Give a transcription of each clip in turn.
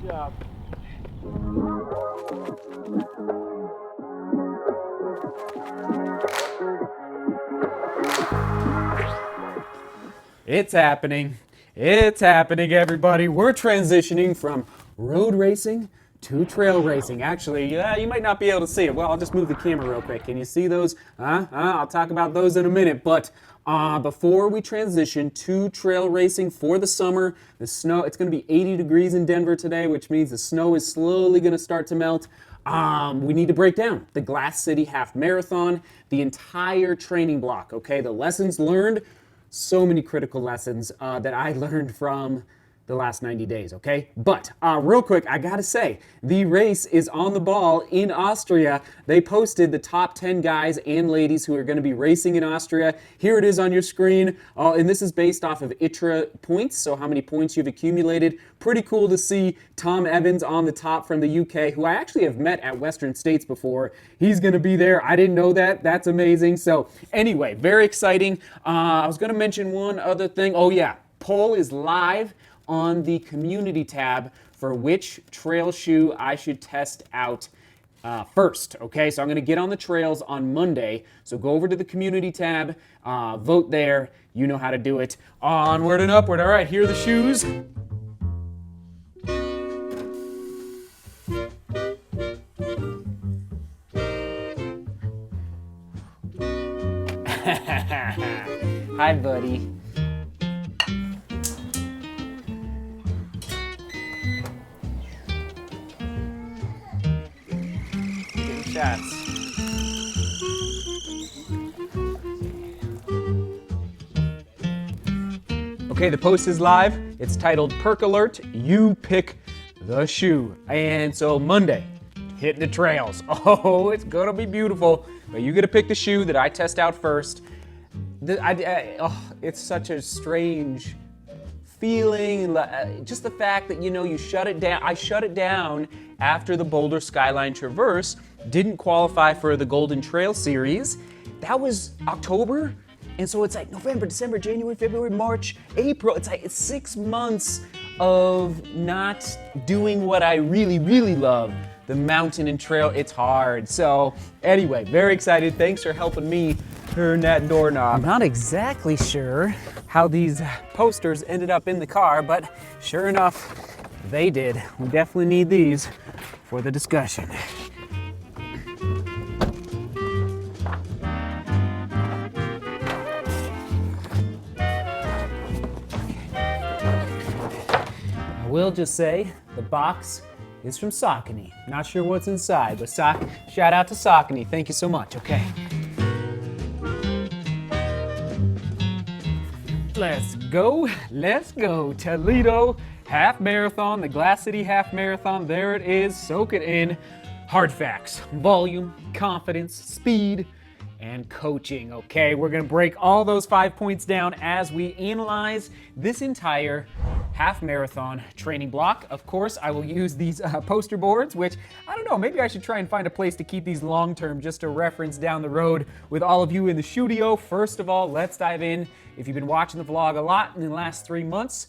job. It's happening. It's happening, everybody. We're transitioning from road racing to trail racing. Actually, you might not be able to see it. Well, I'll just move the camera real quick. Can you see those? I'll talk about those in a minute. But before we transition to trail racing for the summer, the snow, it's going to be 80 degrees in Denver today, which means the snow is slowly going to start to melt. We need to break down the Glass City Half Marathon, the entire training block, okay? The lessons learned. So many critical lessons that I learned from the last 90 days, okay? But real quick, I gotta say, the race is on the ball in Austria. They posted the top 10 guys and ladies who are gonna be racing in Austria. Here it is on your screen, and this is based off of ITRA points, so how many points you've accumulated. Pretty cool to see Tom Evans on the top from the UK, who I actually have met at Western States before. He's gonna be there. I didn't know that. That's amazing. So anyway, very exciting. I was gonna mention one other thing. Oh yeah, poll is live on the community tab for which trail shoe I should test out first. Okay, so I'm going to get on the trails on Monday. So go over to the community tab, vote there. You know how to do it. Onward and upward. All right, here are the shoes. Hi, buddy. Shots. Okay, the post is live. It's titled Perk Alert, You Pick the Shoe. And so Monday, hitting the trails. Oh, it's gonna be beautiful. But you gotta pick the shoe that I test out first. It's such a strange feeling, just the fact that, you shut it down. I shut it down after the Boulder Skyline Traverse didn't qualify for the Golden Trail Series. That was October, and so it's like November, December, January, February, March, April. It's 6 months of not doing what I really, really love, the mountain and trail. It's hard. So anyway, very excited. Thanks for helping me turn that doorknob. I'm not exactly sure how these posters ended up in the car, but sure enough, they did. We definitely need these for the discussion. I will just say the box is from Saucony. Not sure what's inside, but shout out to Saucony. Thank you so much, okay? Let's go. Toledo Half Marathon, the Glass City Half Marathon. There it is. Soak it in. Hard facts: volume, confidence, speed, and coaching. Okay, we're gonna break all those 5 points down as we analyze this entire half marathon training block. Of course, I will use these poster boards, which I don't know, maybe I should try and find a place to keep these long term just to reference down the road with all of you in the studio. First of all, let's dive in. If you've been watching the vlog a lot in the last 3 months,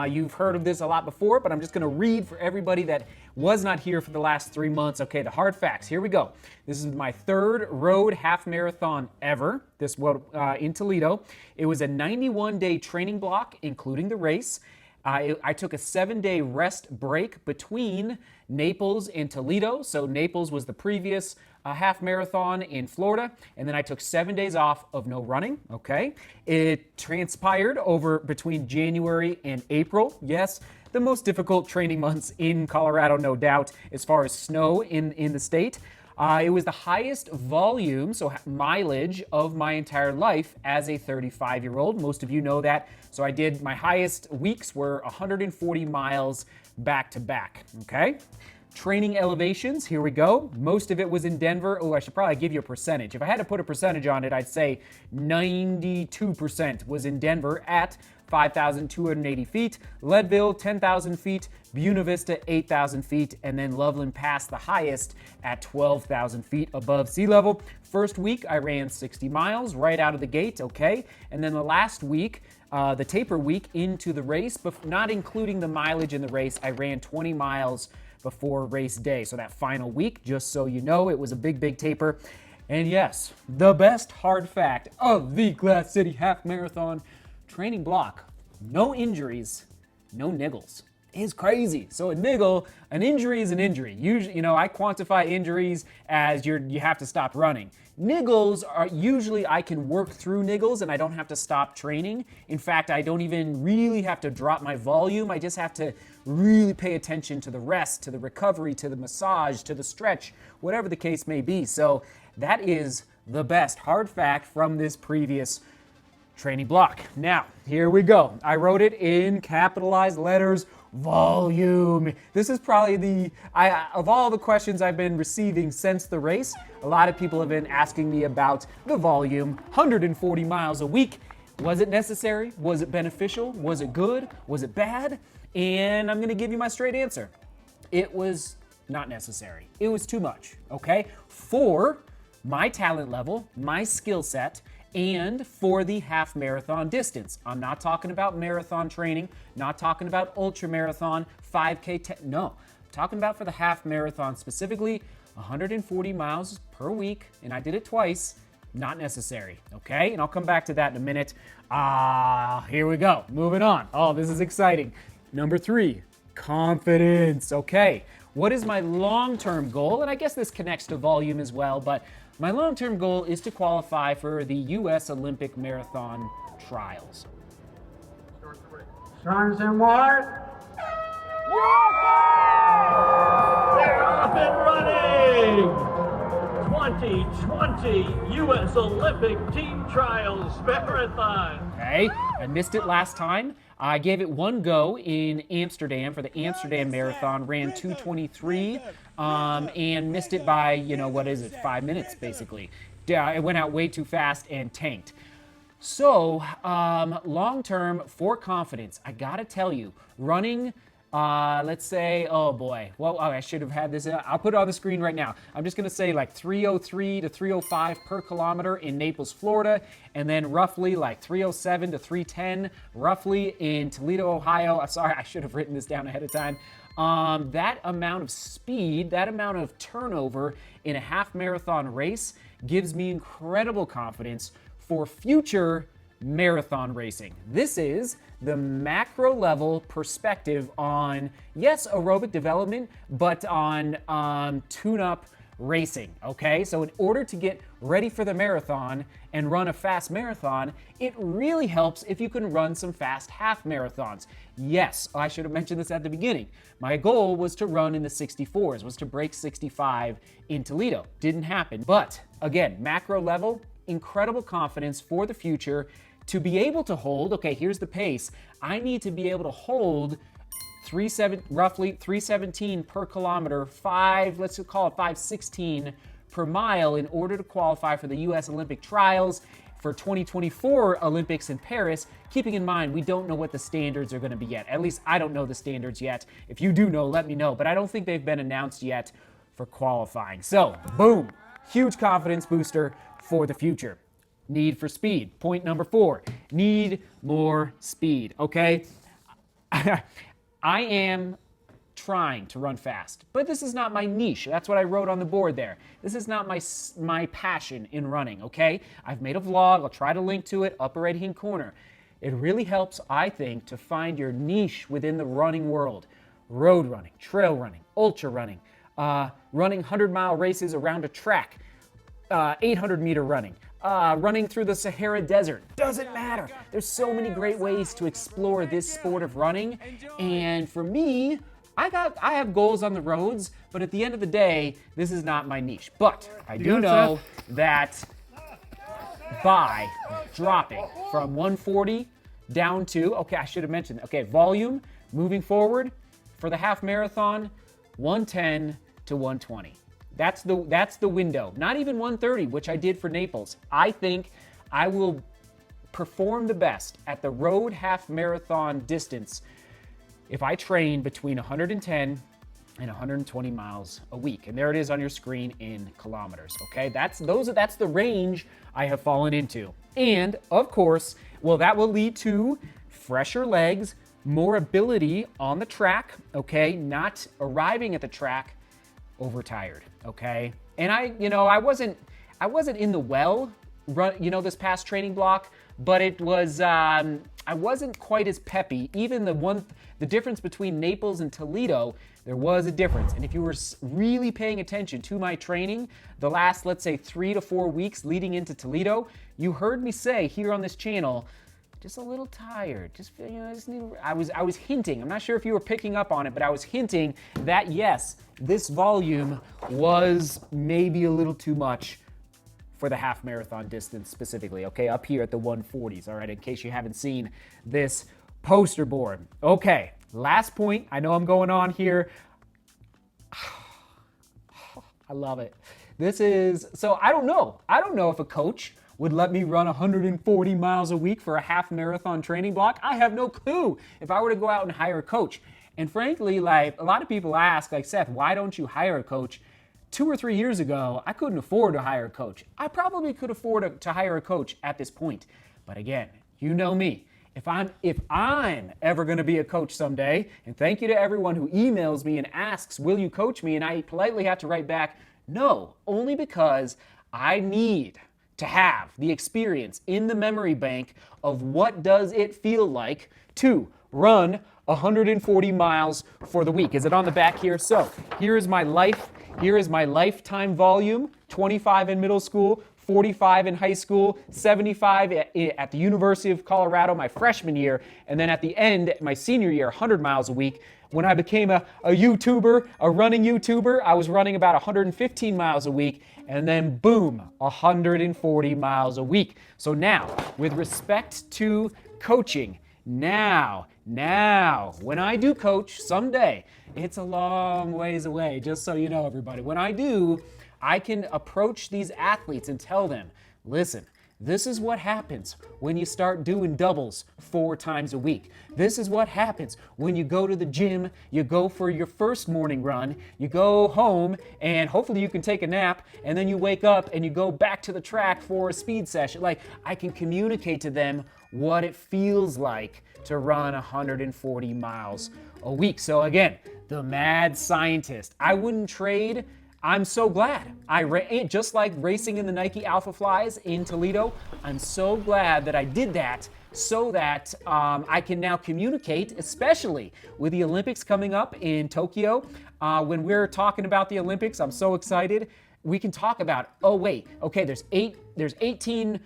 you've heard of this a lot before, but I'm just gonna read for everybody that was not here for the last 3 months. Okay, the hard facts, here we go. This is my third road half marathon ever, this was in Toledo. It was a 91-day training block, including the race. I took a 7-day rest break between Naples and Toledo. So Naples was the previous half marathon in Florida, and then I took 7 days off of no running, okay? It transpired over between January and April. Yes, the most difficult training months in Colorado, no doubt, as far as snow in the state. It was the highest volume, so mileage, of my entire life as a 35-year-old. Most of you know that. So I did, my highest weeks were 140 miles back to back, okay? Training elevations, here we go. Most of it was in Denver. Oh, I should probably give you a percentage. If I had to put a percentage on it, I'd say 92% was in Denver at 5,280 feet. Leadville, 10,000 feet. Buena Vista, 8,000 feet. And then Loveland Pass, the highest, at 12,000 feet above sea level. First week, I ran 60 miles right out of the gate, okay? And then the last week, the taper week into the race, but not including the mileage in the race, I ran 20 miles before race day. So that final week, just so you know, it was a big taper. And yes, the best hard fact of the Glass City Half Marathon training block: no injuries, no niggles. Is crazy. So a niggle, an injury is an injury. Usually, I quantify injuries as you have to stop running. Niggles are usually I can work through niggles and I don't have to stop training. In fact, I don't even really have to drop my volume. I just have to really pay attention to the rest, to the recovery, to the massage, to the stretch, whatever the case may be. So that is the best hard fact from this previous training block. Now, here we go. I wrote it in capitalized letters. Volume. This is probably of all the questions I've been receiving since the race, a lot of people have been asking me about the volume. 140 miles a week. Was it necessary? Was it beneficial? Was it good? Was it bad? And I'm going to give you my straight answer. It was not necessary. It was too much, okay? For my talent level, my skill set, and for the half marathon distance. I'm not talking about marathon training, not talking about ultra marathon, 5K, no. I'm talking about for the half marathon specifically, 140 miles per week, and I did it twice, not necessary, okay? And I'll come back to that in a minute. Here we go, moving on. Oh, this is exciting. Number 3, confidence, okay. What is my long-term goal? And I guess this connects to volume as well, but my long-term goal is to qualify for the U.S. Olympic Marathon Trials. Starts and what? They're off and running! 2020 U.S. Olympic Team Trials Marathon. Okay, I missed it last time. I gave it one go in Amsterdam for the Amsterdam Marathon, ran 2:23, and missed it by, 5 minutes basically. It went out way too fast and tanked. So, long-term for confidence, I gotta tell you, running, let's say, oh boy, well, I should have had this, I'll put it on the screen right now. I'm just gonna say like 303 to 305 per kilometer in Naples, Florida, and then roughly like 307 to 310, roughly in Toledo, Ohio. Sorry, I should have written this down ahead of time. That amount of speed, that amount of turnover in a half marathon race gives me incredible confidence for future marathon racing. This is the macro level perspective on, yes, aerobic development, but on tune-up racing, okay? So in order to get ready for the marathon and run a fast marathon, it really helps if you can run some fast half marathons. Yes, I should have mentioned this at the beginning. My goal was to run in the 64s, was to break 65 in Toledo. Didn't happen, but again, macro level, incredible confidence for the future to be able to hold, okay, here's the pace. I need to be able to hold roughly 317 per kilometer, let's call it 516 per mile in order to qualify for the U.S. Olympic trials for 2024 Olympics in Paris, keeping in mind we don't know what the standards are going to be yet. At least I don't know the standards yet. If you do know, let me know, but I don't think they've been announced yet for qualifying. So, boom, huge confidence booster for the future. Need for speed. Point number 4, need more speed, okay? I am trying to run fast, but this is not my niche. That's what I wrote on the board there. This is not my passion in running, okay? I've made a vlog. I'll try to link to it, upper right-hand corner. It really helps, I think, to find your niche within the running world. Road running, trail running, ultra running, running 100-mile races around a track, 800-meter running, running through the Sahara Desert. Doesn't matter. There's so many great ways to explore this sport of running. And for me, I have goals on the roads, but at the end of the day, this is not my niche. But I do know that by dropping from 140 down to, okay, I should have mentioned, okay, volume moving forward for the half marathon, 110 to 120. That's the window. Not even 130, which I did for Naples. I think I will perform the best at the road half marathon distance if I train between 110 and 120 miles a week. And there it is on your screen in kilometers, okay? That's the range I have fallen into. And of course, well, that will lead to fresher legs, more ability on the track, okay? Not arriving at the track overtired, okay? And I wasn't in the well run, this past training block, but it was I wasn't quite as peppy. Even the difference between Naples and Toledo, there was a difference. And if you were really paying attention to my training the last, let's say, 3 to 4 weeks leading into Toledo, you heard me say here on this channel, just a little tired. I was hinting. I'm not sure if you were picking up on it, but I was hinting that yes, this volume was maybe a little too much for the half marathon distance specifically, okay, up here at the 140s, all right, in case you haven't seen this poster board. Okay, last point, I know I'm going on here. I love it. So I don't know if a coach would let me run 140 miles a week for a half marathon training block. I have no clue if I were to go out and hire a coach. And frankly, like a lot of people ask, like, Seth, why don't you hire a coach? 2 or 3 years ago, I couldn't afford to hire a coach. I probably could afford to hire a coach at this point. But again, you know me. If I'm ever going to be a coach someday, and thank you to everyone who emails me and asks, will you coach me? And I politely have to write back, no, only because I need to have the experience in the memory bank of what does it feel like to run 140 miles for the week. Is it on the back here? So here is my lifetime volume, 25 in middle school, 45 in high school, 75 at the University of Colorado my freshman year, and then at the end, my senior year, 100 miles a week. When I became a YouTuber, a running YouTuber, I was running about 115 miles a week, and then boom, 140 miles a week. So now, with respect to coaching, now, when I do coach someday, it's a long ways away, just so you know, everybody. When I do, I can approach these athletes and tell them, listen, this is what happens when you start doing doubles 4 times a week. This is what happens when you go to the gym, you go for your first morning run, you go home, and hopefully you can take a nap, and then you wake up and you go back to the track for a speed session. Like, I can communicate to them what it feels like to run 140 miles a week. So again, the mad scientist. I wouldn't trade. I'm so glad. Just like racing in the Nike Alpha Flies in Toledo, I'm so glad that I did that so that I can now communicate, especially with the Olympics coming up in Tokyo. When we're talking about the Olympics, I'm so excited. We can talk about, there's 18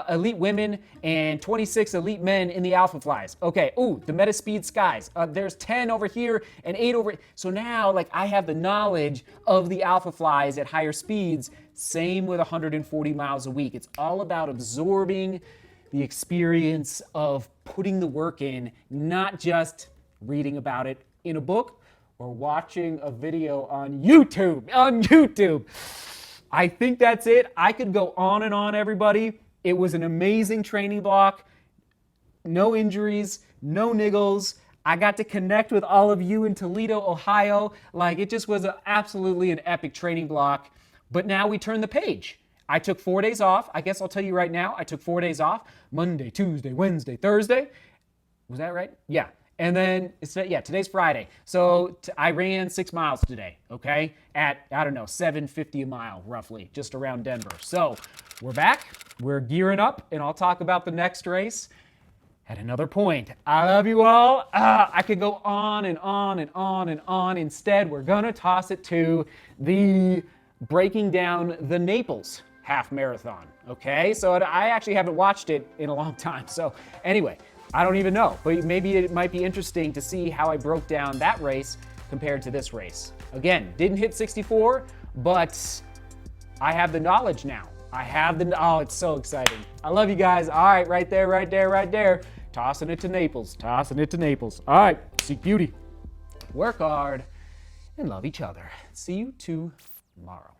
elite women and 26 elite men in the Alpha Flies. Okay, the Metaspeed Skies. There's 10 over here and 8 over. So now, like, I have the knowledge of the Alpha Flies at higher speeds. Same with 140 miles a week. It's all about absorbing the experience of putting the work in, not just reading about it in a book or watching a video on YouTube. I think that's it. I could go on and on, everybody. It was an amazing training block. No injuries, no niggles. I got to connect with all of you in Toledo, Ohio. Like, it just was absolutely an epic training block. But now we turn the page. I took 4 days off. I guess I'll tell you right now, I took 4 days off. Monday, Tuesday, Wednesday, Thursday. Was that right? Yeah. And then, today's Friday. So I ran 6 miles today, okay? At, 750 a mile, roughly, just around Denver. So we're back. We're gearing up, and I'll talk about the next race at another point. I love you all. I could go on and on and on and on. Instead, we're going to toss it to the breaking down the Naples half marathon, okay? So I actually haven't watched it in a long time. So anyway, I don't even know, but maybe it might be interesting to see how I broke down that race compared to this race. Again, didn't hit 64, but I have the knowledge now. It's so exciting. I love you guys. All right, right there. Tossing it to Naples. All right, seek beauty. Work hard and love each other. See you tomorrow.